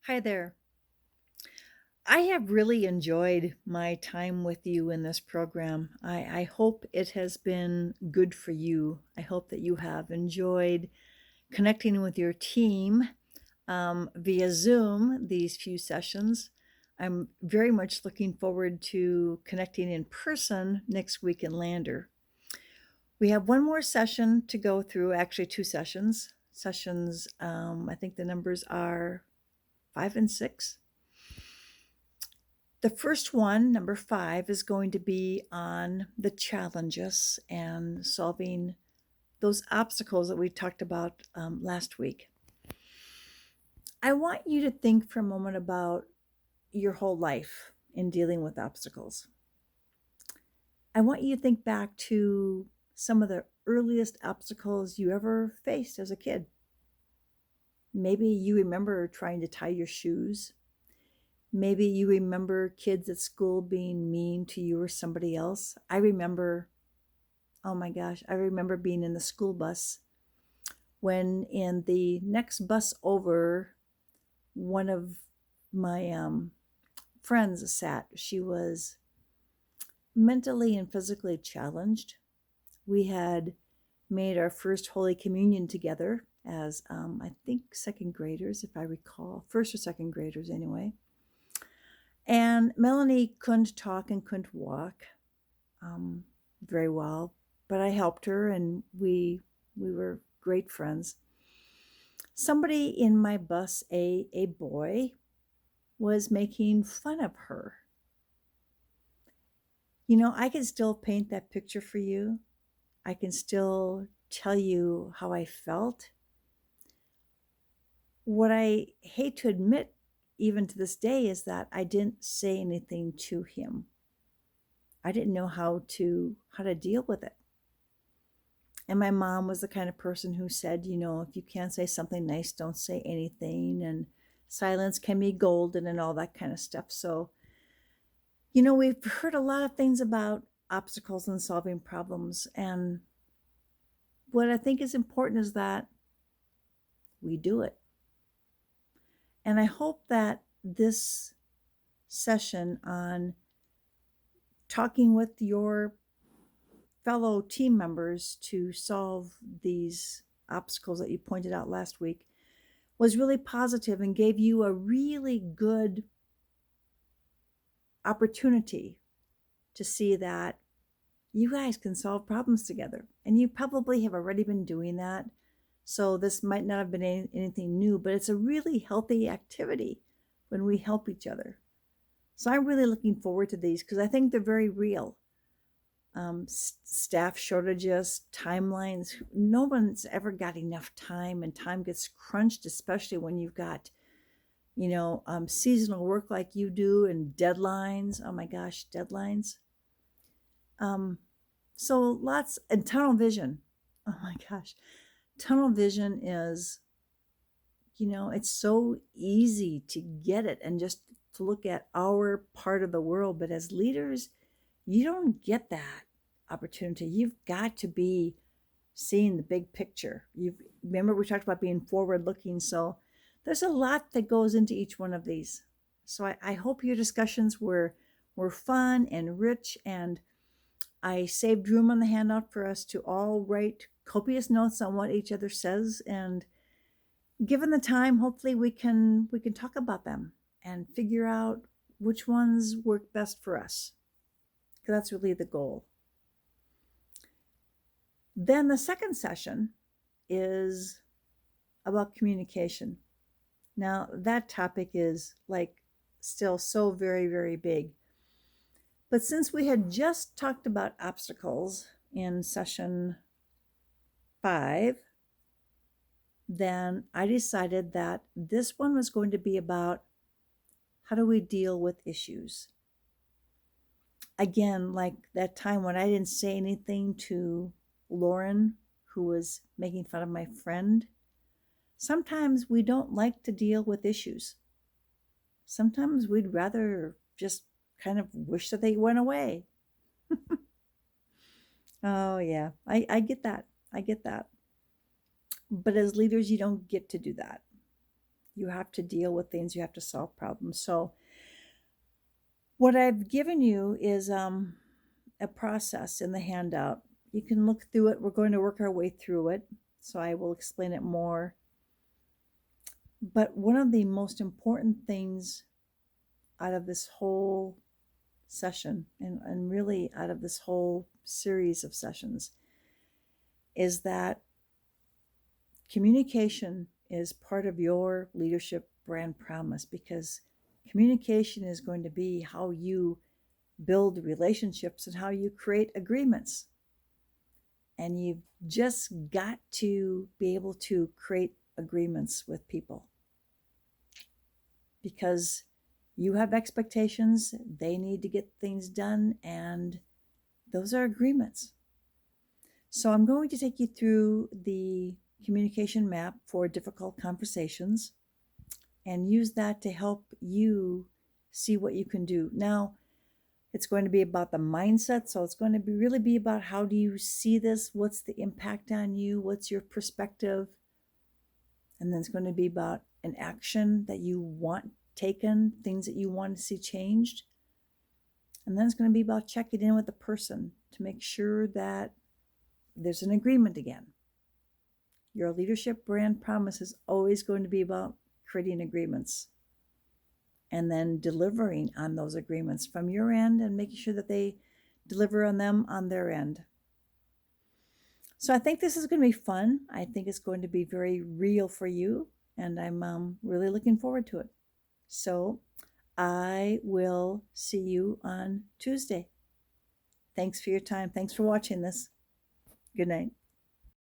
Hi there. I have really enjoyed my time with you in this program. I hope it has been good for you. I hope that you have enjoyed connecting with your team via Zoom these few sessions. I'm very much looking forward to connecting in person next week in Lander. We have one more session to go through, actually, two sessions. I think the numbers are 5 and 6. The first one, number 5, is going to be on the challenges and solving those obstacles that we talked about last week. I want you to think for a moment about your whole life in dealing with obstacles. I want you to think back to some of the earliest obstacles you ever faced as a kid. Maybe you remember trying to tie your shoes. Maybe you remember kids at school being mean to you or somebody else. Oh my gosh, I remember being in the school bus when in the next bus over, one of my friends sat. She was mentally and physically challenged. We had made our first Holy Communion together as, I think, second graders, if I recall, first or second graders anyway. And Melanie couldn't talk and couldn't walk very well, but I helped her, and we were great friends. Somebody in my bus, a boy, was making fun of her. You know, I can still paint that picture for you. I can still tell you how I felt. What I hate to admit, even to this day, is that I didn't say anything to him. I didn't know how to deal with it. And my mom was the kind of person who said, if you can't say something nice, don't say anything. And silence can be golden and all that kind of stuff. So, we've heard a lot of things about obstacles and solving problems. And what I think is important is that we do it. And I hope that this session on talking with your fellow team members to solve these obstacles that you pointed out last week was really positive and gave you a really good opportunity to see that you guys can solve problems together. And you probably have already been doing that. So this might not have been anything new, but it's a really healthy activity when we help each other. So I'm really looking forward to these because I think they're very real. Staff shortages, timelines. No one's ever got enough time, and time gets crunched, especially when you've got, seasonal work like you do and deadlines. Oh my gosh, deadlines. So lots, and tunnel vision. Oh my gosh. Tunnel vision is, it's so easy to get it and just to look at our part of the world. But as leaders, you don't get that opportunity. You've got to be seeing the big picture. Remember we talked about being forward looking. So there's a lot that goes into each one of these. So I hope your discussions were fun and rich, and I saved room on the handout for us to all write copious notes on what each other says, and given the time, hopefully we can talk about them and figure out which ones work best for us, because that's really the goal. Then the second session is about communication. Now that topic is still so very, very big. But since we had just talked about obstacles in session 5, then I decided that this one was going to be about how do we deal with issues. Again, like that time when I didn't say anything to Lauren, who was making fun of my friend. Sometimes we don't like to deal with issues. Sometimes we'd rather just kind of wish that they went away. Oh, yeah, I get that. I get that. But as leaders, you don't get to do that. You have to deal with things, you have to solve problems. So, what I've given you is a process in the handout. You can look through it. We're going to work our way through it, so I will explain it more. But one of the most important things out of this whole session, and really out of this whole series of sessions, is that communication is part of your leadership brand promise, because communication is going to be how you build relationships and how you create agreements. And you've just got to be able to create agreements with people, because you have expectations, they need to get things done, and those are agreements. So I'm going to take you through the communication map for difficult conversations and use that to help you see what you can do. Now, it's going to be about the mindset. So it's going to really be about, how do you see this? What's the impact on you? What's your perspective? And then it's going to be about an action that you want taken, things that you want to see changed. And then it's going to be about checking in with the person to make sure that there's an agreement again. Your leadership brand promise is always going to be about creating agreements and then delivering on those agreements from your end and making sure that they deliver on them on their end. So I think this is going to be fun. I think it's going to be very real for you, and I'm really looking forward to it. So I will see you on Tuesday. Thanks for your time. Thanks for watching this. Good night.